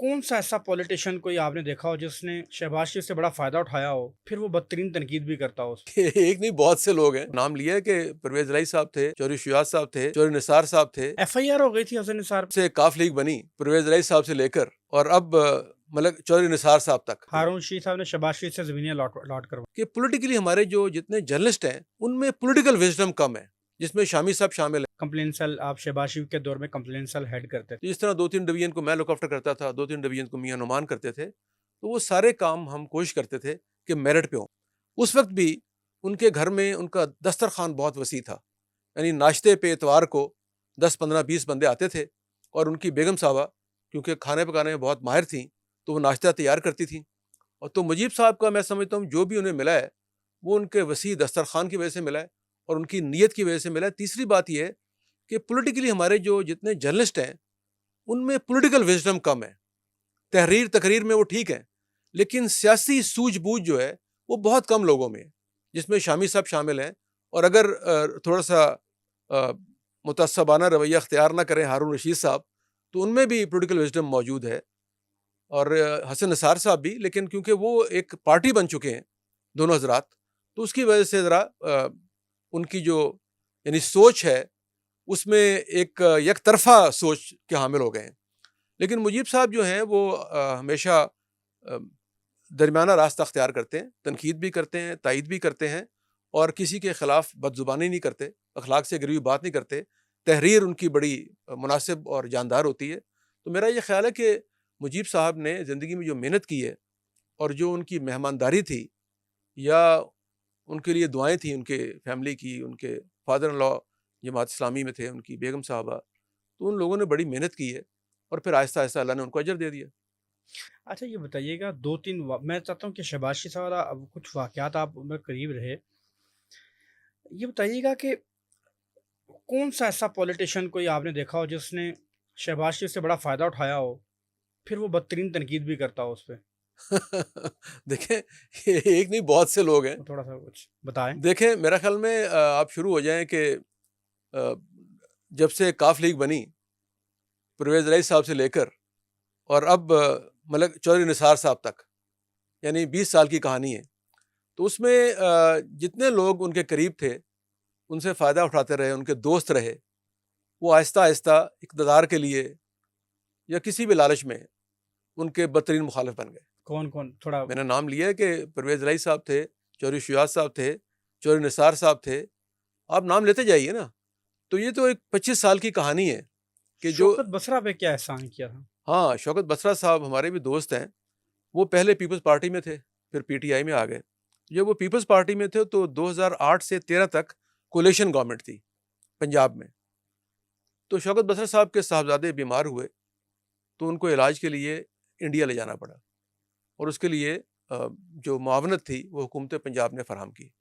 कौन सा ऐसा पॉलिटिशियन कोई आपने देखा हो जिसने शहबाज शरीफ से बड़ा फ़ायदा उठाया हो, फिर वो बदतरीन तनकीद भी करता हो उस एक नहीं, बहुत से लोग हैं। नाम लिया है कि परवेज इलाही साहब थे, चौधरी शुजात साहब थे, चौधरी निसार साहब थे, एफआईआर हो गई थी हसन निसार से काफ लीग बनी परवेज इलाही साहब से लेकर और अब मतलब चौधरी निसार साहब तक। हारून रशीद साहब ने शहबाज शरीफ से ज़मीनें लॉट करवा कि पॉलिटिकली हमारे जो जितने जर्नलिस्ट हैं उनमें पॉलिटिकल विजडम कम है, जिसमें शामी साहब शामिल है। कंप्लेन सेल आप शहबाज शरीफ के दौर में कंप्लेन सेल हेड करते थे। जिस तरह 2-3 डिवीजन को मैं लुक आफ्टर करता था, 2-3 डिवीजन को मियां नुमान करते थे, तो वो सारे काम हम कोशिश करते थे कि मेरिट पे हों। उस वक्त भी उनके घर में उनका दस्तरखान बहुत वसी था, यानी नाश्ते पे इतवार को 10-15-20 बंदे आते थे और उनकी बेगम साहबा क्योंकि खाने पकाने में बहुत माहिर थीं तो वो नाश्ता तैयार करती थीं। और तो मुजीब साहब का मैं समझता हूँ जो भी उन्हें मिला है वो उनके वसी दस्तरखान की वजह से मिला है और उनकी नीयत की वजह से मिला है। तीसरी बात यह है कि पॉलिटिकली हमारे जो जितने जर्नलिस्ट हैं उनमें पॉलिटिकल विजडम कम है। तहरीर तकरीर में वो ठीक है, लेकिन सियासी सूझबूझ जो है वो बहुत कम लोगों में है, जिसमें शामी साहब शामिल हैं। और अगर थोड़ा सा मुतअस्सबाना रवैया अख्तियार ना करें हारून रशीद साहब, तो उनमें भी पॉलिटिकल विजडम मौजूद है और हसन निसार साहब भी, लेकिन क्योंकि वो एक पार्टी बन चुके हैं दोनों हजरात, तो उसकी वजह से ज़रा उनकी जो यानी सोच है उसमें एक एक तरफा सोच के हामिल हो गए हैं। लेकिन मुजीब साहब जो हैं वो हमेशा दरमियाना रास्ता अख्तियार करते हैं, तनकीद भी करते हैं, तायद भी करते हैं और किसी के ख़िलाफ़ बदज़ुबानी नहीं करते, अखलाक से गिरी हुई बात नहीं करते। तहरीर उनकी बड़ी मुनासिब और जानदार होती है। तो मेरा ये ख्याल है कि मुजीब साहब ने ज़िंदगी में जो मेहनत की है और जो उनकी मेहमानदारी थी या उनके लिए दुआएं थी उनके फैमिली की, उनके father in law Jamaat Islami में थे, उनकी बेगम साहबा, तो उन लोगों ने बड़ी मेहनत की है और फिर आहिस्ता आहिस्ता अल्लाह ने उनको अजर दे दिया। अच्छा ये बताइएगा 2-3 मैं चाहता हूँ कि शहबाज शरीफ साहब वाला अब कुछ वाक़यात आप उनके करीब रहे। ये बताइएगा कि कौन सा ऐसा पॉलिटिशियन कोई आपने देखा हो जिसने शहबाज शरीफ से बड़ा फ़ायदा उठाया हो, फिर वो बदतरीन तनकीद भी करता हो उस पे? देखें, एक नहीं, बहुत से लोग हैं। तो थोड़ा-सा कुछ बताएँ। देखें, मेरा ख्याल में आप शुरू हो जाएं कि जब से काफ लीग बनी परवेज इलाही साहब से लेकर और अब मतलब चौधरी निसार साहब तक, यानी 20 साल की कहानी है। तो उसमें जितने लोग उनके करीब थे उनसे फ़ायदा उठाते रहे, उनके दोस्त रहे, वो आहिस्ता आहिस्ता इक़्तिदार के लिए या किसी भी लालच में उनके बदतरीन मुखालिफ बन गए। कौन-कौन थोड़ा मैंने नाम लिया है कि परवेज इलाही साहब थे, चौधरी शुजात साहब थे, चौधरी निसार साहब थे, आप नाम लेते जाइए ना। तो ये तो एक 25 साल की कहानी है कि जो शौकत बसरा पे क्या एहसान किया था? हाँ, शौकत बसरा साहब हमारे भी दोस्त हैं। वो पहले पीपल्स पार्टी में थे, फिर पीटीआई में आ गए। जब वो पीपल्स पार्टी में थे तो 2008 से 13 तक कोalition गवर्नमेंट थी पंजाब में। तो शौकत बसरा साहब के साहबजादे बीमार हुए तो उनको इलाज के लिए इंडिया ले जाना पड़ा और उसके लिए जो मुआवनत थी वो हुकूमत पंजाब ने फराहम की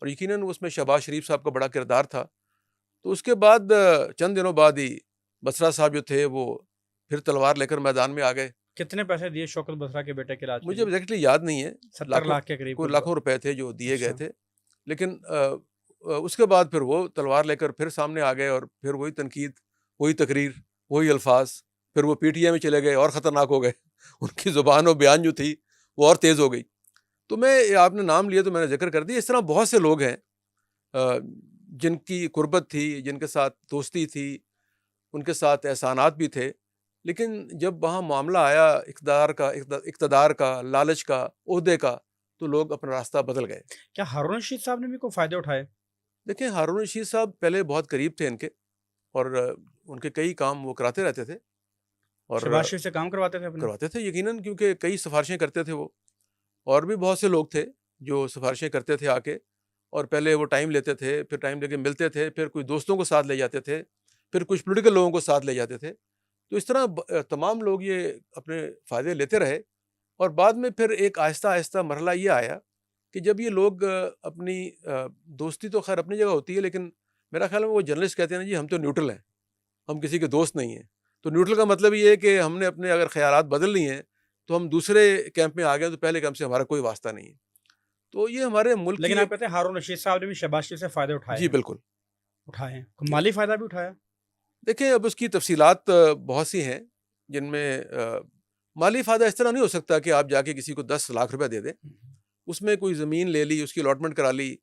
और यकीनन उसमें शहबाज शरीफ साहब का बड़ा किरदार था। तो उसके बाद चंद दिनों बाद ही बसरा साहब जो थे वो फिर तलवार लेकर मैदान में आ गए। कितने पैसे दिए शौकत बसरा के बेटे के इलाज के मुझे लिए? एग्जैक्टली याद नहीं है, 70 लाखों लाख के करीब कोई कुछ लाखों रुपए थे जो दिए गए अच्छा। थे। लेकिन उसके बाद फिर वो तलवार लेकर फिर सामने आ गए और फिर वही तनकीद, वही तकरीर, वही अल्फाज। फिर वो पीटीआई में चले गए और ख़तरनाक हो गए। उनकी ज़ुबान और बयान जो थी वो और तेज़ हो गई। तो मैं आपने नाम लिया तो मैंने जिक्र कर दिया। इस तरह बहुत से लोग हैं जिनकी कुर्बत थी, जिनके साथ दोस्ती थी, उनके साथ एहसानात भी थे। लेकिन जब वहाँ मामला आया इक़्तिदार का, लालच का, ओहदे का, तो लोग अपना रास्ता बदल गए। क्या हारून रशीद साहब ने भी कोई फ़ायदे उठाए? देखिए, हारून रशीद साहब पहले बहुत करीब थे इनके और उनके कई काम वो कराते रहते थे और शहबाज शरीफ से काम करवाते थे अपने? करवाते थे यकीनन, क्योंकि कई सिफारिशें करते थे वो। और भी बहुत से लोग थे जो सिफारिशें करते थे आके और पहले वो टाइम लेते थे, फिर टाइम लेके मिलते थे, फिर कुछ दोस्तों को साथ ले जाते थे, फिर कुछ पॉलिटिकल लोगों को साथ ले जाते थे। तो इस तरह तमाम लोग ये अपने फ़ायदे लेते रहे और बाद में फिर एक आहिस्ता आहिस्ता मरहला ये आया कि जब ये लोग अपनी दोस्ती तो खैर अपनी जगह होती है, लेकिन मेरा ख्याल है वो जर्नलिस्ट कहते हैं ना जी हम तो न्यूट्रल हैं, हम किसी के दोस्त नहीं हैं। तो न्यूट्रल का मतलब ये है कि हमने अपने अगर ख़यालात बदल लिए हैं तो हम दूसरे कैंप में आ गए तो पहले कैंप से हमारा कोई वास्ता नहीं है। तो ये हमारे मुल्क की लेकिन आप एक कहते हैं हारून रशीद साहब ने भी शहबाज शरीफ से फ़ायदे उठाए जी हैं, बिल्कुल। उठाए हैं। कोई माली फ़ायदा भी उठाया? देखिए, अब उसकी तफसीलात बहुत सी हैं जिनमें مالی فائدہ اس طرح نہیں ہو سکتا کہ آپ جا کے کسی کو 10 لاکھ روپے دے دیں، اس میں کوئی زمین لے لی، اس کی الاٹمنٹ کرا لی،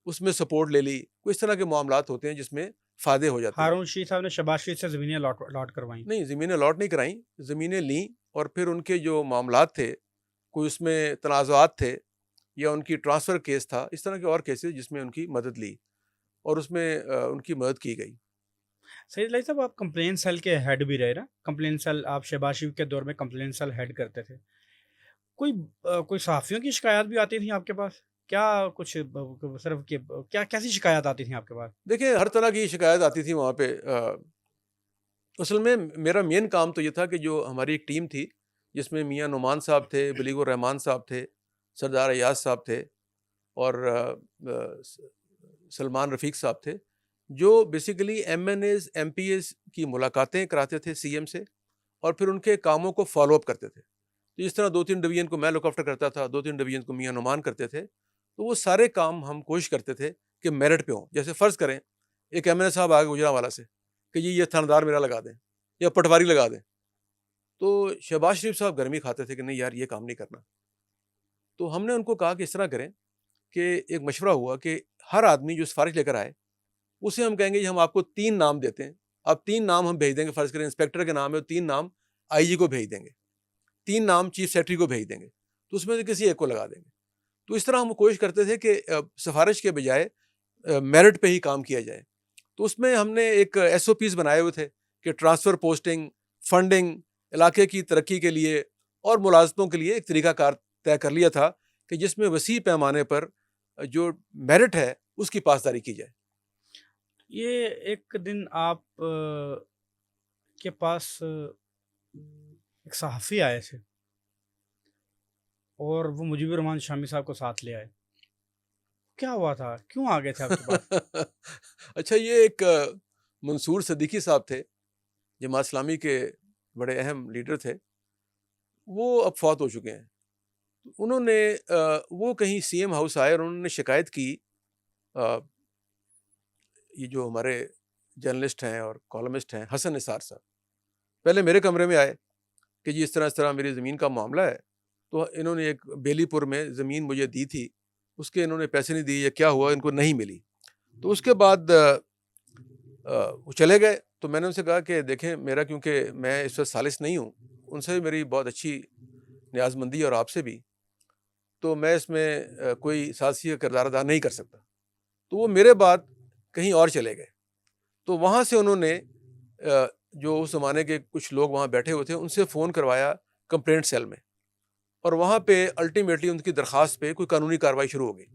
اس میں سپورٹ لے لی، کوئی اس طرح کے معاملات ہوتے ہیں جس میں فائدے ہو جاتے ہیں۔ ہارون رشید صاحب نے شہباز شریف سے زمینیں الاٹ کروائیں۔ نہیں، زمینیں الاٹ نہیں کرائیں، زمینیں لیں، اور پھر ان کے جو معاملات تھے، کوئی اس میں تنازعات تھے یا ان کی ٹرانسفر کیس تھا، اس طرح کے اور کیسز جس میں ان کی مدد لی اور اس میں ان کی مدد کی گئی۔ سعید علی صاحب، آپ کمپلین سیل کے ہیڈ بھی رہے نا، کمپلین سیل آپ شہباز شریف کے دور میں کمپلین سیل ہیڈ کرتے تھے، کوئی صحافیوں کی شکایات بھی آتی تھیں آپ کے پاس؟ کیا کچھ صرف کہ کیا کیسی شکایات آتی تھیں آپ کے پاس؟ دیکھیں، ہر طرح کی شکایت آتی تھی وہاں پہ۔ اصل میں میرا مین کام تو یہ تھا کہ جو ہماری ایک ٹیم تھی جس میں میاں نعمان صاحب تھے، بلیغ الرحمان صاحب تھے، سردار ایاز صاحب تھے، اور سلمان رفیق صاحب تھے، جو basically MNAs MPAs کی ملاقاتیں کراتے تھے سی ایم سے، اور پھر ان کے کاموں کو فالو اپ کرتے تھے۔ تو اس طرح 2-3 ڈویژن کو میں لک آفٹر کرتا تھا، 2-3 ڈویژن کو میاں نعمان کرتے تھے۔ تو وہ سارے کام ہم کوشش کرتے تھے کہ میرٹ پہ ہوں۔ جیسے فرض کریں ایک ایم این اے صاحب آگے گجرانوالہ سے کہ جی یہ تھاندار میرا لگا دیں یا پٹواری لگا دیں، تو شہباز شریف صاحب گرمی کھاتے تھے کہ نہیں یار یہ کام نہیں کرنا۔ تو ہم نے ان کو کہا کہ اس طرح کریں کہ ایک مشورہ ہوا کہ ہر آدمی جو سفارش لے کر آئے اسے ہم کہیں گے ہم آپ کو 3 نام دیتے ہیں، اب 3 نام ہم بھیج دیں گے۔ فرض کریں انسپیکٹر کے نام ہے، 3 نام آئی جی کو بھیج دیں گے، 3 نام چیف سیکرٹری کو بھیج دیں گے، تو اس میں سے کسی ایک کو لگا دیں گے۔ تو اس طرح ہم کوشش کرتے تھے کہ سفارش کے بجائے میرٹ پہ ہی کام کیا جائے۔ تو اس میں ہم نے ایک ایس او پیز بنائے ہوئے تھے کہ ٹرانسفر، پوسٹنگ، فنڈنگ، علاقے کی ترقی کے لیے اور ملازمتوں کے لیے ایک طریقہ کار طے کر لیا تھا کہ جس میں وسیع پیمانے پر جو میرٹ ہے اس کی پاسداری کی جائے۔ یہ ایک دن آپ کے پاس ایک صحافی آئے تھے اور وہ مجیب الرحمان شامی صاحب کو ساتھ لے آئے، کیا ہوا تھا؟ کیوں آ گئے تھے آپ کے پاس؟ اچھا، یہ ایک منصور صدیقی صاحب تھے، جماعت اسلامی کے بڑے اہم لیڈر تھے، وہ اب فوت ہو چکے ہیں۔ انہوں نے وہ کہیں سی ایم ہاؤس آئے اور انہوں نے شکایت کی، یہ جو ہمارے جرنلسٹ ہیں اور کالمسٹ ہیں حسن نثار صاحب، پہلے میرے کمرے میں آئے کہ جی اس طرح میری زمین کا معاملہ ہے۔ تو انہوں نے ایک بیلی پور میں زمین مجھے دی تھی، اس کے انہوں نے پیسے نہیں دیے یا کیا ہوا، ان کو نہیں ملی۔ تو اس کے بعد وہ چلے گئے۔ تو میں نے ان سے کہا کہ دیکھیں میرا، کیونکہ میں اس وقت سالس نہیں ہوں، ان سے بھی میری بہت اچھی نیاز مندی اور آپ سے بھی، تو میں اس میں کوئی سازشی کا کردار ادا نہیں کر سکتا۔ تو وہ میرے بعد کہیں اور چلے گئے۔ تو وہاں سے انہوں نے جو اس زمانے کے کچھ لوگ وہاں بیٹھے ہوئے تھے ان سے فون کروایا کمپلینٹ سیل میں، اور وہاں پہ الٹیمیٹلی ان کی درخواست پہ کوئی قانونی کارروائی شروع ہو گئی۔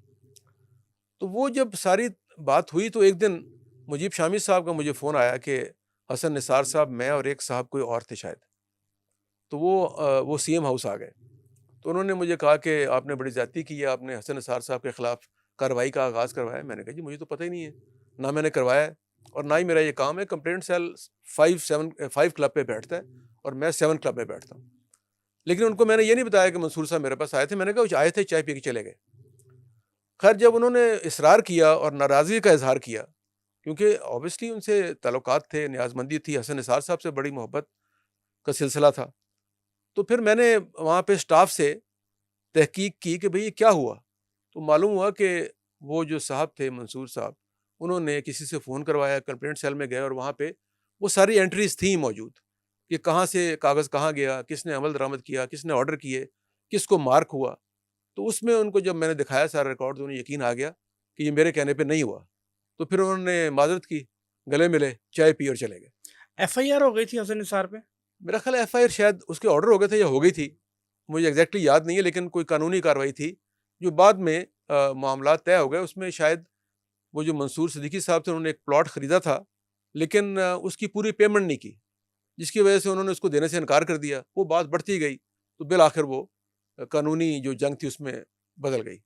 تو وہ جب ساری بات ہوئی تو ایک دن مجیب شامی صاحب کا مجھے فون آیا کہ حسن نثار صاحب، میں اور ایک صاحب کوئی اور تھے شاید، تو وہ سی ایم ہاؤس آ گئے۔ تو انہوں نے مجھے کہا کہ آپ نے بڑی زیادتی کی ہے، آپ نے حسن نثار صاحب کے خلاف کارروائی کا آغاز کروایا۔ میں نے کہا جی مجھے تو پتہ ہی نہیں ہے، نہ میں نے کروایا ہے اور نہ ہی میرا یہ کام ہے۔ کمپلینٹ سیل 5 کلب پہ بیٹھتا ہے اور میں 7 کلب پہ بیٹھتا ہوں۔ لیکن ان کو میں نے یہ نہیں بتایا کہ منصور صاحب میرے پاس آئے تھے، میں نے کہا وہ آئے تھے، چائے پی کے چلے گئے۔ خیر جب انہوں نے اصرار کیا اور ناراضگی کا اظہار کیا، کیونکہ اوبیسلی ان سے تعلقات تھے، نیاز مندی تھی، حسن نثار صاحب سے بڑی محبت کا سلسلہ تھا، تو پھر میں نے وہاں پہ سٹاف سے تحقیق کی کہ بھئی یہ کیا ہوا۔ تو معلوم ہوا کہ وہ جو صاحب تھے منصور صاحب، انہوں نے کسی سے فون کروایا، کمپلینٹ سیل میں گئے اور وہاں پہ وہ ساری انٹریز تھیں موجود کہ کہاں سے کاغذ کہاں گیا، کس نے عمل درآمد کیا، کس نے آرڈر کیے، کس کو مارک ہوا۔ تو اس میں ان کو جب میں نے دکھایا سارا ریکارڈ تو انہیں یقین آ گیا کہ یہ میرے کہنے پہ نہیں ہوا۔ تو پھر انہوں نے معذرت کی، گلے ملے، چائے پی اور چلے گئے۔ ایف آئی آر ہو گئی تھی حسن نثار پہ؟ میرا خیال ایف آئی آر شاید اس کے آرڈر ہو گئے تھے یا ہو گئی تھی، مجھے ایگزیکٹلی یاد نہیں ہے، لیکن کوئی قانونی کارروائی تھی جو بعد میں معاملات طے ہو گئے۔ اس میں شاید وہ جو منصور صدیقی صاحب تھے انہوں نے ایک پلاٹ خریدا تھا، لیکن اس کی پوری پیمنٹ نہیں کی، جس کی وجہ سے انہوں نے اس کو دینے سے انکار کر دیا۔ وہ بات بڑھتی گئی تو بالآخر وہ قانونی جو جنگ تھی اس میں بدل گئی۔